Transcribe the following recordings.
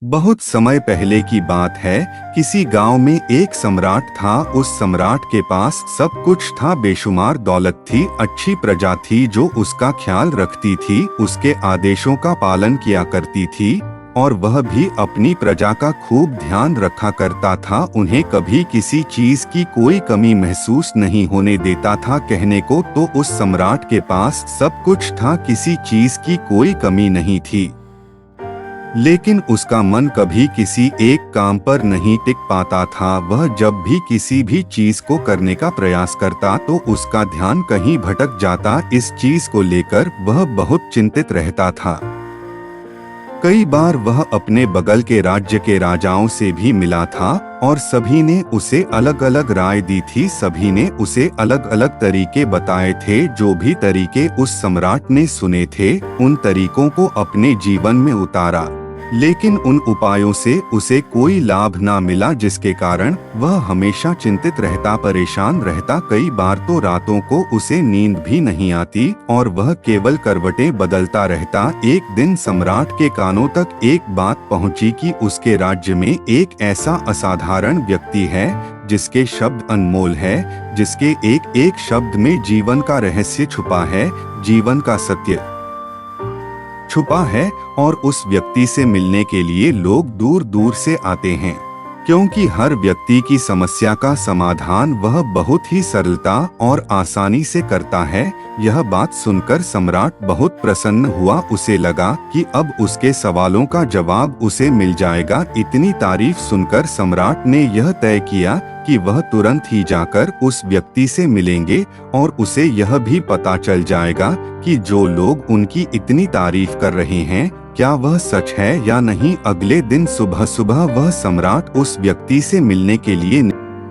बहुत समय पहले की बात है। किसी गांव में एक सम्राट था। उस सम्राट के पास सब कुछ था। बेशुमार दौलत थी, अच्छी प्रजा थी जो उसका ख्याल रखती थी, उसके आदेशों का पालन किया करती थी और वह भी अपनी प्रजा का खूब ध्यान रखा करता था। उन्हें कभी किसी चीज की कोई कमी महसूस नहीं होने देता था। कहने को तो उस सम्राट के पास सब कुछ था, किसी चीज की कोई कमी नहीं थी, लेकिन उसका मन कभी किसी एक काम पर नहीं टिक पाता था। वह जब भी किसी भी चीज को करने का प्रयास करता तो उसका ध्यान कहीं भटक जाता। इस चीज को लेकर वह बहुत चिंतित रहता था। कई बार वह अपने बगल के राज्य के राजाओं से भी मिला था और सभी ने उसे अलग अलग राय दी थी। सभी ने उसे अलग अलग तरीके बताए थे। जो भी तरीके उस सम्राट ने सुने थे, उन तरीकों को अपने जीवन में उतारा, लेकिन उन उपायों से उसे कोई लाभ ना मिला, जिसके कारण वह हमेशा चिंतित रहता, परेशान रहता। कई बार तो रातों को उसे नींद भी नहीं आती और वह केवल करवटें बदलता रहता। एक दिन सम्राट के कानों तक एक बात पहुंची कि उसके राज्य में एक ऐसा असाधारण व्यक्ति है जिसके शब्द अनमोल है, जिसके एक एक शब्द में जीवन का रहस्य छुपा है, जीवन का सत्य छुपा है। और उस व्यक्ति से मिलने के लिए लोग दूर दूर से आते हैं, क्योंकि हर व्यक्ति की समस्या का समाधान वह बहुत ही सरलता और आसानी से करता है। यह बात सुनकर सम्राट बहुत प्रसन्न हुआ। उसे लगा कि अब उसके सवालों का जवाब उसे मिल जाएगा। इतनी तारीफ सुनकर सम्राट ने यह तय किया कि वह तुरंत ही जाकर उस व्यक्ति से मिलेंगे और उसे यह भी पता चल जाएगा कि जो लोग उनकी इतनी तारीफ कर रहे हैं, क्या वह सच है या नहीं। अगले दिन सुबह सुबह वह सम्राट उस व्यक्ति से मिलने के लिए,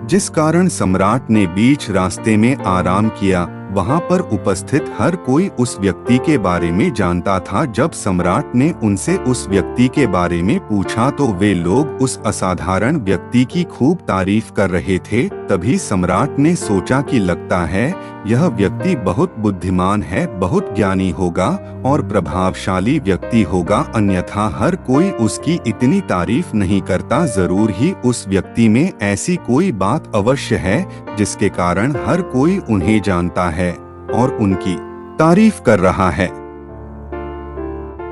जिस कारण सम्राट ने बीच रास्ते में आराम किया। वहां पर उपस्थित हर कोई उस व्यक्ति के बारे में जानता था। जब सम्राट ने उनसे उस व्यक्ति के बारे में पूछा तो वे लोग उस असाधारण व्यक्ति की खूब तारीफ कर रहे थे। तभी सम्राट ने सोचा कि लगता है यह व्यक्ति बहुत बुद्धिमान है, बहुत ज्ञानी होगा और प्रभावशाली व्यक्ति होगा, अन्यथा हर कोई उसकी इतनी तारीफ नहीं करता। जरूर ही उस व्यक्ति में ऐसी कोई बात अवश्य है जिसके कारण हर कोई उन्हें जानता है और उनकी तारीफ कर रहा है।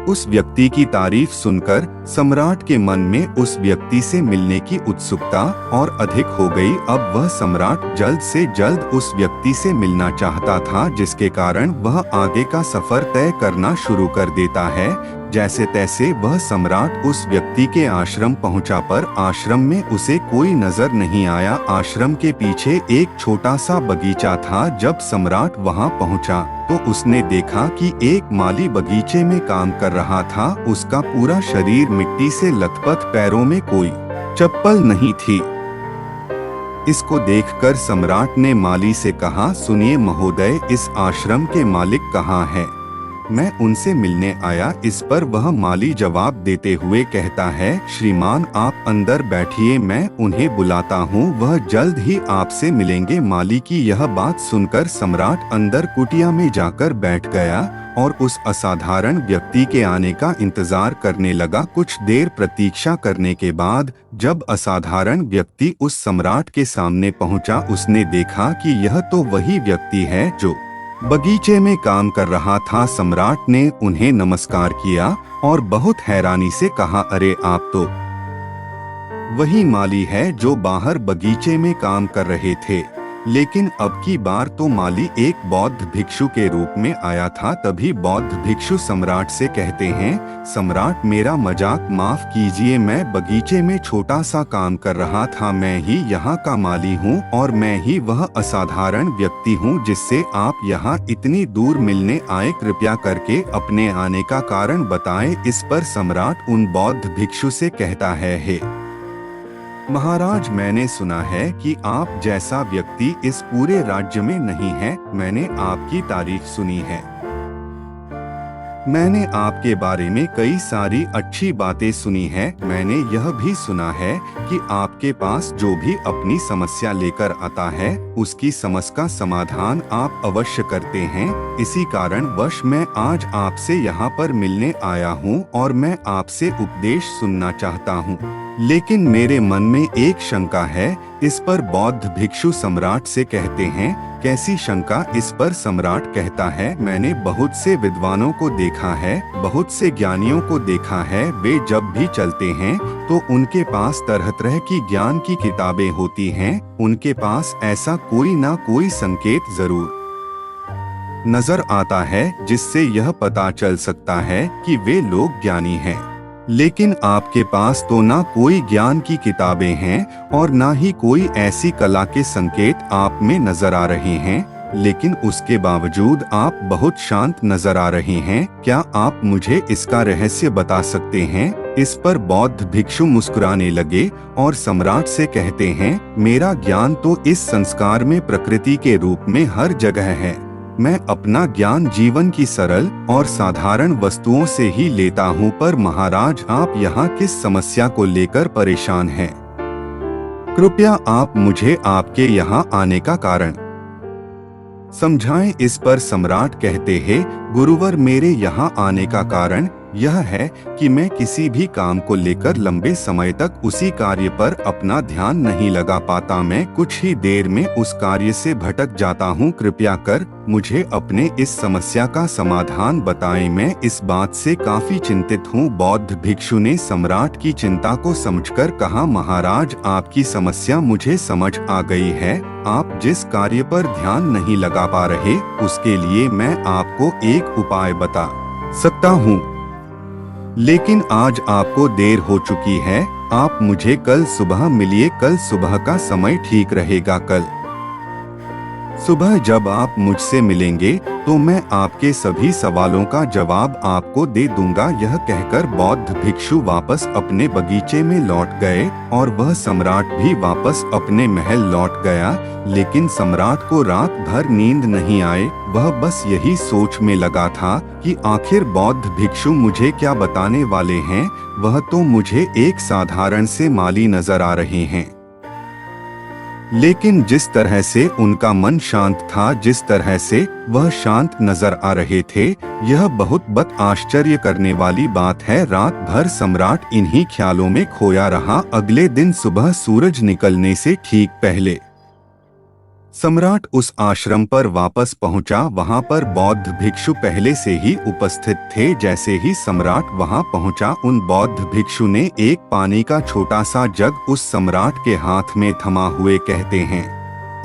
उस व्यक्ति की तारीफ सुनकर सम्राट के मन में उस व्यक्ति से मिलने की उत्सुकता और अधिक हो गई। अब वह सम्राट जल्द से जल्द उस व्यक्ति से मिलना चाहता था, जिसके कारण वह आगे का सफर तय करना शुरू कर देता है। जैसे तैसे वह सम्राट उस व्यक्ति के आश्रम पहुंचा, पर आश्रम में उसे कोई नजर नहीं आया। आश्रम के पीछे एक छोटा सा बगीचा था। जब सम्राट वहां पहुंचा तो उसने देखा कि एक माली बगीचे में काम कर रहा था। उसका पूरा शरीर मिट्टी से लथपथ, पैरों में कोई चप्पल नहीं थी। इसको देखकर सम्राट ने माली से कहा, सुनिए महोदय, इस आश्रम के मालिक कहाँ हैं? मैं उनसे मिलने आया। इस पर वह माली जवाब देते हुए कहता है, श्रीमान आप अंदर बैठिए, मैं उन्हें बुलाता हूँ, वह जल्द ही आपसे मिलेंगे। माली की यह बात सुनकर सम्राट अंदर कुटिया में जाकर बैठ गया और उस असाधारण व्यक्ति के आने का इंतजार करने लगा। कुछ देर प्रतीक्षा करने के बाद जब असाधारण व्यक्ति उस सम्राट के सामने पहुंचा, उसने देखा कि यह तो वही व्यक्ति है जो बगीचे में काम कर रहा था। सम्राट ने उन्हें नमस्कार किया और बहुत हैरानी से कहा, अरे आप तो वही माली है जो बाहर बगीचे में काम कर रहे थे। लेकिन अब की बार तो माली एक बौद्ध भिक्षु के रूप में आया था। तभी बौद्ध भिक्षु सम्राट से कहते हैं, सम्राट मेरा मजाक माफ कीजिए, मैं बगीचे में छोटा सा काम कर रहा था, मैं ही यहाँ का माली हूँ और मैं ही वह असाधारण व्यक्ति हूँ जिससे आप यहाँ इतनी दूर मिलने आए। कृपया करके अपने आने का कारण बताएं। इस पर सम्राट उन बौद्ध भिक्षु से कहता है, हे महाराज, मैंने सुना है कि आप जैसा व्यक्ति इस पूरे राज्य में नहीं है। मैंने आपकी तारीफ सुनी है। मैंने आपके बारे में कई सारी अच्छी बातें सुनी है। मैंने यह भी सुना है कि आपके पास जो भी अपनी समस्या लेकर आता है उसकी समस्या का समाधान आप अवश्य करते हैं। इसी कारणवश मैं आज आपसे यहाँ पर मिलने आया हूँ और मैं आपसे उपदेश सुनना चाहता हूँ। लेकिन मेरे मन में एक शंका है। इस पर बौद्ध भिक्षु सम्राट से कहते हैं। कैसी शंका? इस पर सम्राट कहता है, मैंने बहुत से विद्वानों को देखा है, बहुत से ज्ञानियों को देखा है। वे जब भी चलते हैं तो उनके पास तरह तरह की ज्ञान की किताबें होती हैं। उनके पास ऐसा कोई ना कोई संकेत जरूर नजर आता है जिससे यह पता चल सकता है कि वे लोग ज्ञानी हैं। लेकिन आपके पास तो ना कोई ज्ञान की किताबें हैं और ना ही कोई ऐसी कला के संकेत आप में नजर आ रहे हैं। लेकिन उसके बावजूद आप बहुत शांत नजर आ रहे हैं। क्या आप मुझे इसका रहस्य बता सकते हैं? इस पर बौद्ध भिक्षु मुस्कुराने लगे और सम्राट से कहते हैं, मेरा ज्ञान तो इस संस्कार में प्रकृति के रूप में हर जगह है। मैं अपना ज्ञान जीवन की सरल और साधारण वस्तुओं से ही लेता हूँ। पर महाराज, आप यहाँ किस समस्या को लेकर परेशान हैं? कृपया आप मुझे आपके यहाँ आने का कारण समझाएं। इस पर सम्राट कहते हैं, गुरुवर, मेरे यहाँ आने का कारण यह है कि मैं किसी भी काम को लेकर लंबे समय तक उसी कार्य पर अपना ध्यान नहीं लगा पाता। मैं कुछ ही देर में उस कार्य से भटक जाता हूँ। कृपया कर मुझे अपने इस समस्या का समाधान बताएं। मैं इस बात से काफी चिंतित हूँ। बौद्ध भिक्षु ने सम्राट की चिंता को समझकर कहा, महाराज, आपकी समस्या मुझे समझ आ गई है। आप जिस कार्य पर ध्यान नहीं लगा पा रहे उसके लिए मैं आपको एक उपाय बता सकता हूँ। लेकिन आज आपको देर हो चुकी है। आप मुझे कल सुबह मिलिए। कल सुबह का समय ठीक रहेगा। कल सुबह जब आप मुझसे मिलेंगे तो मैं आपके सभी सवालों का जवाब आपको दे दूंगा। यह कहकर बौद्ध भिक्षु वापस अपने बगीचे में लौट गए और वह सम्राट भी वापस अपने महल लौट गया। लेकिन सम्राट को रात भर नींद नहीं आए। वह बस यही सोच में लगा था कि आखिर बौद्ध भिक्षु मुझे क्या बताने वाले हैं। वह तो मुझे एक साधारण से माली नजर आ रहे हैं, लेकिन जिस तरह से उनका मन शांत था, जिस तरह से वह शांत नजर आ रहे थे, यह बहुत आश्चर्य करने वाली बात है। रात भर सम्राट इन्हीं ख्यालों में खोया रहा। अगले दिन सुबह सूरज निकलने से ठीक पहले सम्राट उस आश्रम पर वापस पहुंचा। वहां पर बौद्ध भिक्षु पहले से ही उपस्थित थे। जैसे ही सम्राट वहां पहुंचा, उन बौद्ध भिक्षु ने एक पानी का छोटा सा जग उस सम्राट के हाथ में थमा हुए कहते हैं,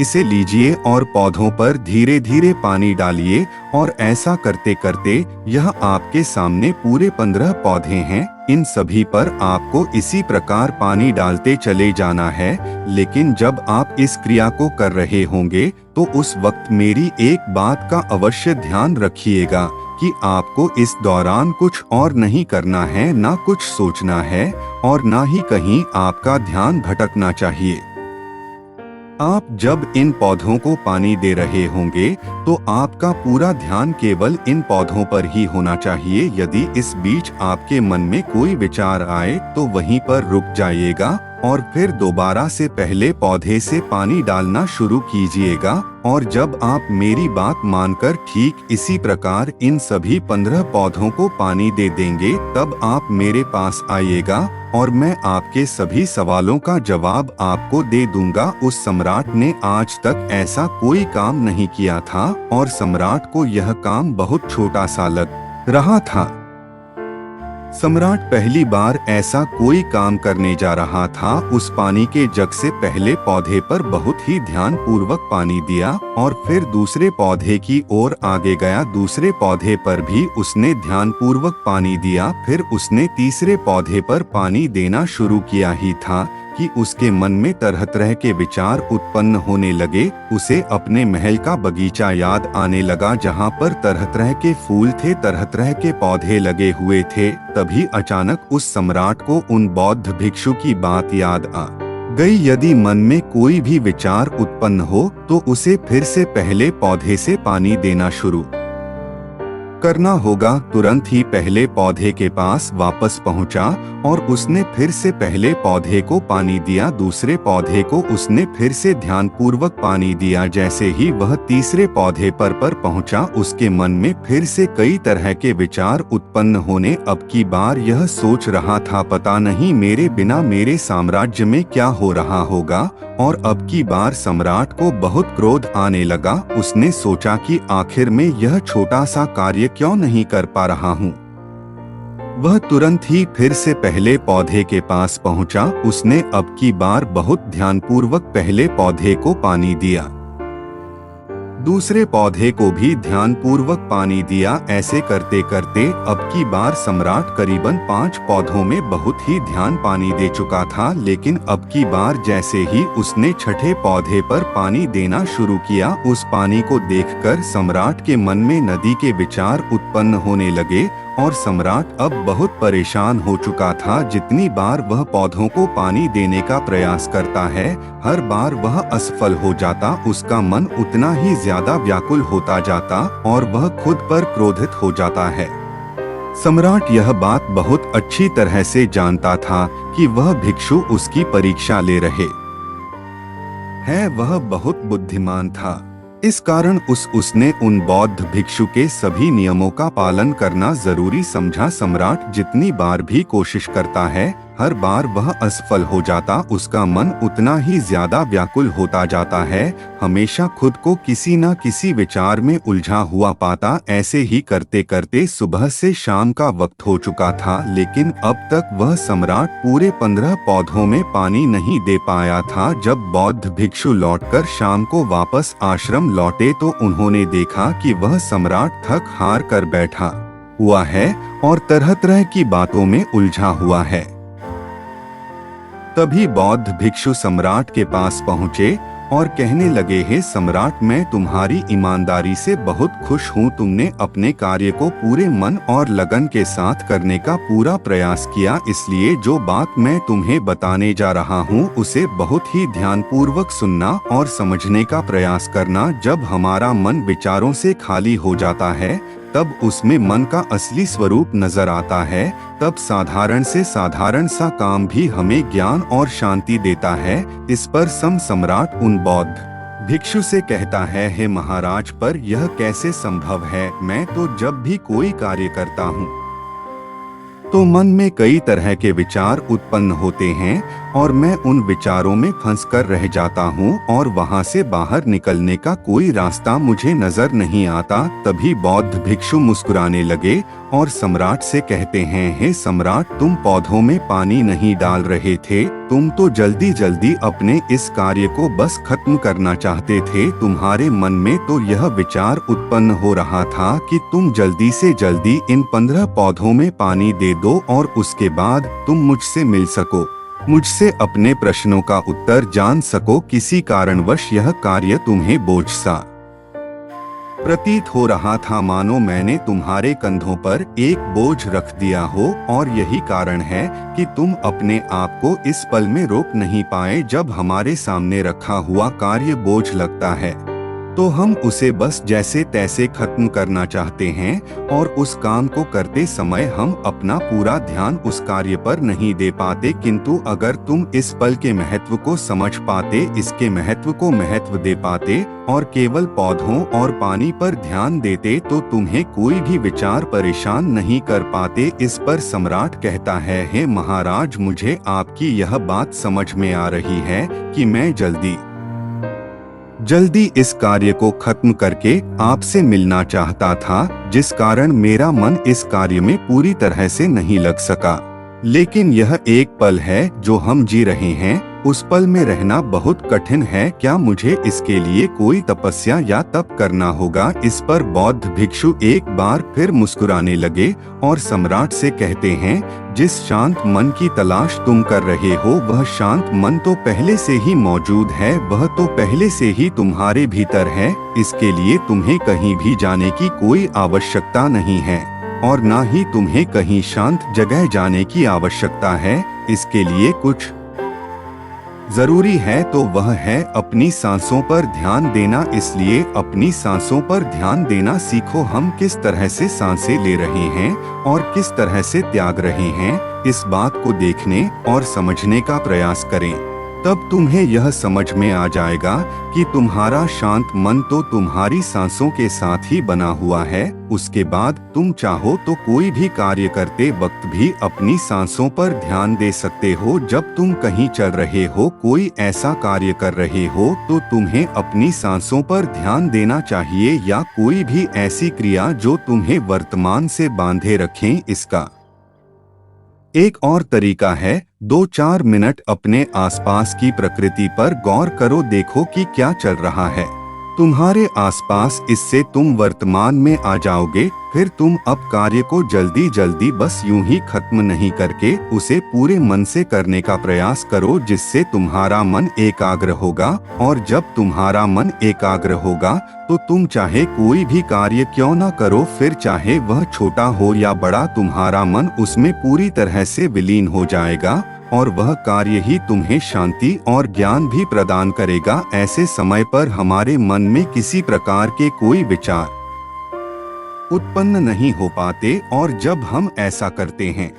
इसे लीजिए और पौधों पर धीरे धीरे पानी डालिए। और ऐसा करते करते यह आपके सामने पूरे 15 पौधे हैं। इन सभी पर आपको इसी प्रकार पानी डालते चले जाना है। लेकिन जब आप इस क्रिया को कर रहे होंगे तो उस वक्त मेरी एक बात का अवश्य ध्यान रखिएगा कि आपको इस दौरान कुछ और नहीं करना है, ना कुछ सोचना है और ना ही कहीं आपका ध्यान भटकना चाहिए। आप जब इन पौधों को पानी दे रहे होंगे तो आपका पूरा ध्यान केवल इन पौधों पर ही होना चाहिए। यदि इस बीच आपके मन में कोई विचार आए तो वहीं पर रुक जाइएगा और फिर दोबारा से पहले पौधे से पानी डालना शुरू कीजिएगा। और जब आप मेरी बात मानकर ठीक इसी प्रकार इन सभी 15 पौधों को पानी दे देंगे, तब आप मेरे पास आइएगा और मैं आपके सभी सवालों का जवाब आपको दे दूंगा। उस सम्राट ने आज तक ऐसा कोई काम नहीं किया था और सम्राट को यह काम बहुत छोटा सा लग रहा था। सम्राट पहली बार ऐसा कोई काम करने जा रहा था। उस पानी के जग से पहले पौधे पर बहुत ही ध्यान पूर्वक पानी दिया और फिर दूसरे पौधे की ओर आगे गया। दूसरे पौधे पर भी उसने ध्यान पूर्वक पानी दिया। फिर उसने तीसरे पौधे पर पानी देना शुरू किया ही था कि उसके मन में तरह तरह के विचार उत्पन्न होने लगे। उसे अपने महल का बगीचा याद आने लगा, जहाँ पर तरह तरह के फूल थे, तरह तरह के पौधे लगे हुए थे। तभी अचानक उस सम्राट को उन बौद्ध भिक्षु की बात याद आ गई। यदि मन में कोई भी विचार उत्पन्न हो तो उसे फिर से पहले पौधे से पानी देना शुरू करना होगा। तुरंत ही पहले पौधे के पास वापस पहुंचा और उसने फिर से पहले पौधे को पानी दिया। दूसरे पौधे को उसने फिर से ध्यानपूर्वक पानी दिया। जैसे ही वह तीसरे पौधे पर पहुंचा, उसके मन में फिर से कई तरह के विचार उत्पन्न होने। अब की बार यह सोच रहा था, पता नहीं मेरे बिना मेरे साम्राज्य में क्या हो रहा होगा। और अब की बार सम्राट को बहुत क्रोध आने लगा। उसने सोचा कि आखिर में यह छोटा सा कार्य क्यों नहीं कर पा रहा हूँ। वह तुरंत ही फिर से पहले पौधे के पास पहुंचा। उसने अब की बार बहुत ध्यानपूर्वक पहले पौधे को पानी दिया, दूसरे पौधे को भी ध्यानपूर्वक पानी दिया। ऐसे करते करते अब की बार सम्राट करीबन 5 पौधों में बहुत ही ध्यान पानी दे चुका था। लेकिन अब की बार जैसे ही उसने छठे पौधे पर पानी देना शुरू किया, उस पानी को देखकर सम्राट के मन में नदी के विचार उत्पन्न होने लगे और सम्राट अब बहुत परेशान हो चुका था। जितनी बार वह पौधों को पानी देने का प्रयास करता है, हर बार वह असफल हो जाता। उसका मन उतना ही ज्यादा व्याकुल होता जाता और वह खुद पर क्रोधित हो जाता है। सम्राट यह बात बहुत अच्छी तरह से जानता था कि वह भिक्षु उसकी परीक्षा ले रहे हैं। वह बहुत बुद्धिमान था, इस कारण उसने उन बौद्ध भिक्षु के सभी नियमों का पालन करना जरूरी समझा। सम्राट जितनी बार भी कोशिश करता है, हर बार वह असफल हो जाता। उसका मन उतना ही ज्यादा व्याकुल होता जाता है, हमेशा खुद को किसी न किसी विचार में उलझा हुआ पाता। ऐसे ही करते करते सुबह से शाम का वक्त हो चुका था, लेकिन अब तक वह सम्राट पूरे 15 पौधों में पानी नहीं दे पाया था। जब बौद्ध भिक्षु लौटकर शाम को वापस आश्रम लौटे तो उन्होंने देखा कि वह सम्राट थक हार कर बैठा हुआ है और तरह तरह की बातों में उलझा हुआ है। तभी बौद्ध भिक्षु सम्राट के पास पहुँचे और कहने लगे, हे सम्राट, मैं तुम्हारी ईमानदारी से बहुत खुश हूँ। तुमने अपने कार्य को पूरे मन और लगन के साथ करने का पूरा प्रयास किया, इसलिए जो बात मैं तुम्हें बताने जा रहा हूँ उसे बहुत ही ध्यानपूर्वक सुनना और समझने का प्रयास करना। जब हमारा मन विचारों से खाली हो जाता है, तब उसमें मन का असली स्वरूप नजर आता है। तब साधारण से साधारण सा काम भी हमें ज्ञान और शांति देता है। इस पर सम्राट उन बौद्ध भिक्षु से कहता है, हे महाराज, पर यह कैसे संभव है? मैं तो जब भी कोई कार्य करता हूँ तो मन में कई तरह के विचार उत्पन्न होते हैं और मैं उन विचारों में फंसकर रह जाता हूँ और वहाँ से बाहर निकलने का कोई रास्ता मुझे नजर नहीं आता। तभी बौद्ध भिक्षु मुस्कुराने लगे और सम्राट से कहते हैं, हे सम्राट, तुम पौधों में पानी नहीं डाल रहे थे, तुम तो जल्दी जल्दी अपने इस कार्य को बस खत्म करना चाहते थे। तुम्हारे मन में तो यह विचार उत्पन्न हो रहा था कि तुम जल्दी से जल्दी इन 15 पौधों में पानी दे दो और उसके बाद तुम मुझसे मिल सको, मुझसे अपने प्रश्नों का उत्तर जान सको। किसी कारणवश यह कार्य तुम्हें बोझ सा प्रतीत हो रहा था, मानो मैंने तुम्हारे कंधों पर एक बोझ रख दिया हो, और यही कारण है कि तुम अपने आप को इस पल में रोक नहीं पाए। जब हमारे सामने रखा हुआ कार्य बोझ लगता है तो हम उसे बस जैसे तैसे खत्म करना चाहते हैं और उस काम को करते समय हम अपना पूरा ध्यान उस कार्य पर नहीं दे पाते। किंतु अगर तुम इस पल के महत्व को समझ पाते, इसके महत्व को महत्व दे पाते और केवल पौधों और पानी पर ध्यान देते, तो तुम्हें कोई भी विचार परेशान नहीं कर पाते। इस पर सम्राट कहता है, हे महाराज, मुझे आपकी यह बात समझ में आ रही है कि मैं जल्दी इस कार्य को खत्म करके आपसे मिलना चाहता था, जिस कारण मेरा मन इस कार्य में पूरी तरह से नहीं लग सका। लेकिन यह एक पल है जो हम जी रहे हैं, उस पल में रहना बहुत कठिन है। क्या मुझे इसके लिए कोई तपस्या या तप करना होगा? इस पर बौद्ध भिक्षु एक बार फिर मुस्कुराने लगे और सम्राट से कहते हैं, जिस शांत मन की तलाश तुम कर रहे हो, वह शांत मन तो पहले से ही मौजूद है, वह तो पहले से ही तुम्हारे भीतर है। इसके लिए तुम्हें कहीं भी जाने की कोई आवश्यकता नहीं है और ना ही तुम्हें कहीं शांत जगह जाने की आवश्यकता है। इसके लिए कुछ जरूरी है तो वह है अपनी सांसों पर ध्यान देना। इसलिए अपनी सांसों पर ध्यान देना सीखो। हम किस तरह से सांसें ले रहे हैं और किस तरह से त्याग रहे हैं, इस बात को देखने और समझने का प्रयास करें। तब तुम्हें यह समझ में आ जाएगा कि तुम्हारा शांत मन तो तुम्हारी सांसों के साथ ही बना हुआ है। उसके बाद तुम चाहो तो कोई भी कार्य करते वक्त भी अपनी सांसों पर ध्यान दे सकते हो। जब तुम कहीं चल रहे हो, कोई ऐसा कार्य कर रहे हो, तो तुम्हें अपनी सांसों पर ध्यान देना चाहिए, या कोई भी ऐसी क्रिया जो तुम्हें वर्तमान से बांधे रखें। इसका एक और तरीका है, 2-4 मिनट अपने आसपास की प्रकृति पर गौर करो। देखो कि क्या चल रहा है तुम्हारे आसपास। इससे तुम वर्तमान में आ जाओगे। फिर तुम अब कार्य को जल्दी जल्दी बस यूं ही खत्म नहीं करके उसे पूरे मन से करने का प्रयास करो, जिससे तुम्हारा मन एकाग्र होगा। और जब तुम्हारा मन एकाग्र होगा तो तुम चाहे कोई भी कार्य क्यों ना करो, फिर चाहे वह छोटा हो या बड़ा, तुम्हारा मन उसमें पूरी तरह से विलीन हो जाएगा और वह कार्य ही तुम्हें शांति और ज्ञान भी प्रदान करेगा। ऐसे समय पर हमारे मन में किसी प्रकार के कोई विचार उत्पन्न नहीं हो पाते, और जब हम ऐसा करते हैं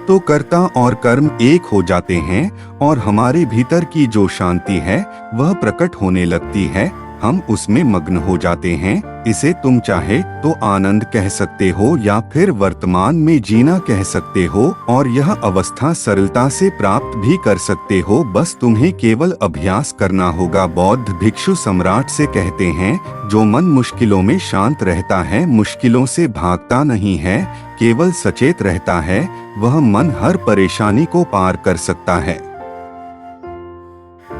तो कर्ता और कर्म एक हो जाते हैं और हमारे भीतर की जो शांति है वह प्रकट होने लगती है। हम उसमें मग्न हो जाते हैं। इसे तुम चाहे तो आनंद कह सकते हो या फिर वर्तमान में जीना कह सकते हो, और यह अवस्था सरलता से प्राप्त भी कर सकते हो। बस तुम्हें केवल अभ्यास करना होगा। बौद्ध भिक्षु सम्राट से कहते हैं, जो मन मुश्किलों में शांत रहता है, मुश्किलों से भागता नहीं है, केवल सचेत रहता है, वह मन हर परेशानी को पार कर सकता है,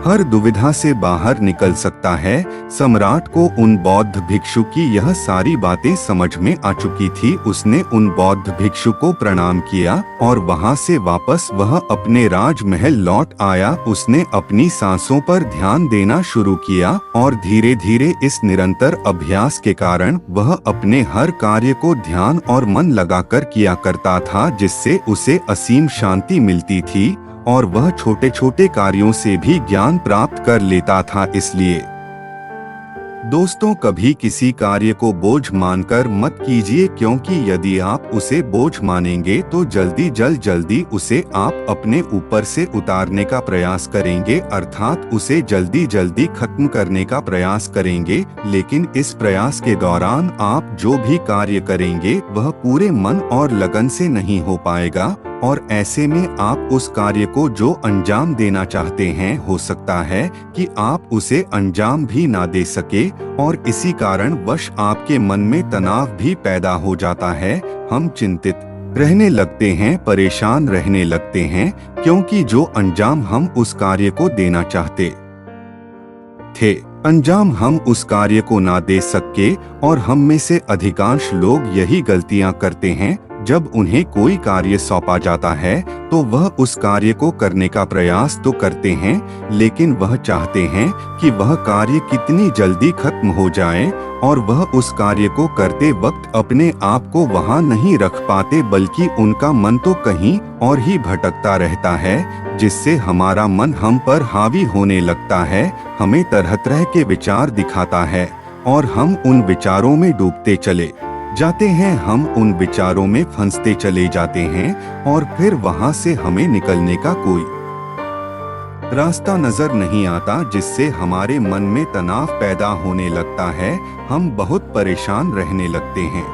हर दुविधा से बाहर निकल सकता है। सम्राट को उन बौद्ध भिक्षु की यह सारी बातें समझ में आ चुकी थी। उसने उन बौद्ध भिक्षु को प्रणाम किया और वहां से वापस वह अपने राजमहल लौट आया। उसने अपनी सांसों पर ध्यान देना शुरू किया और धीरे धीरे इस निरंतर अभ्यास के कारण वह अपने हर कार्य को ध्यान और मन लगाकर किया करता था, जिससे उसे असीम शांति मिलती थी और वह छोटे छोटे कार्यों से भी ज्ञान प्राप्त कर लेता था। इसलिए दोस्तों, कभी किसी कार्य को बोझ मानकर मत कीजिए, क्योंकि यदि आप उसे बोझ मानेंगे तो जल्दी उसे आप अपने ऊपर से उतारने का प्रयास करेंगे, अर्थात उसे जल्दी जल्दी खत्म करने का प्रयास करेंगे। लेकिन इस प्रयास के दौरान आप जो भी कार्य करेंगे वह पूरे मन और लगन से नहीं हो पाएगा, और ऐसे में आप उस कार्य को जो अंजाम देना चाहते हैं, हो सकता है कि आप उसे अंजाम भी ना दे सके, और इसी कारण वश आपके मन में तनाव भी पैदा हो जाता है। हम चिंतित रहने लगते हैं, परेशान रहने लगते हैं, क्योंकि जो अंजाम हम उस कार्य को देना चाहते थे, अंजाम हम उस कार्य को ना दे सके। और हम में से अधिकांश लोग यही गलतियां करते हैं। जब उन्हें कोई कार्य सौंपा जाता है तो वह उस कार्य को करने का प्रयास तो करते हैं, लेकिन वह चाहते हैं कि वह कार्य कितनी जल्दी खत्म हो जाए, और वह उस कार्य को करते वक्त अपने आप को वहां नहीं रख पाते, बल्कि उनका मन तो कहीं और ही भटकता रहता है, जिससे हमारा मन हम पर हावी होने लगता है, हमें तरह तरह के विचार दिखाता है और हम उन विचारों में डूबते चले जाते हैं। हम उन विचारों में फंसते चले जाते हैं और फिर वहां से हमें निकलने का कोई रास्ता नजर नहीं आता, जिससे हमारे मन में तनाव पैदा होने लगता है। हम बहुत परेशान रहने लगते हैं।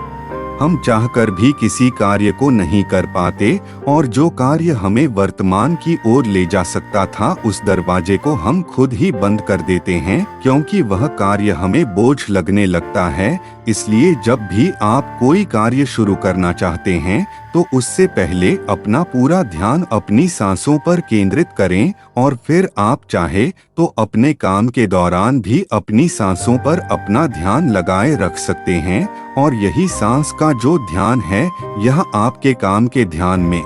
हम चाहकर भी किसी कार्य को नहीं कर पाते, और जो कार्य हमें वर्तमान की ओर ले जा सकता था, उस दरवाजे को हम खुद ही बंद कर देते हैं, क्योंकि वह कार्य हमें बोझ लगने लगता है। इसलिए जब भी आप कोई कार्य शुरू करना चाहते हैं तो उससे पहले अपना पूरा ध्यान अपनी सांसों पर केंद्रित करें, और फिर आप चाहे तो अपने काम के दौरान भी अपनी सांसों पर अपना ध्यान लगाए रख सकते हैं। और यही सांस का जो ध्यान है, यह आपके काम के ध्यान में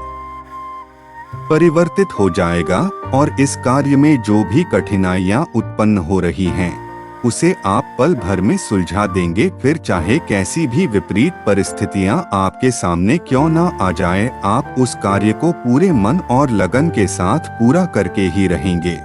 परिवर्तित हो जाएगा, और इस कार्य में जो भी कठिनाइयां उत्पन्न हो रही हैं, उसे आप पल भर में सुलझा देंगे। फिर चाहे कैसी भी विपरीत परिस्थितियां आपके सामने क्यों ना आ जाए, आप उस कार्य को पूरे मन और लगन के साथ पूरा करके ही रहेंगे।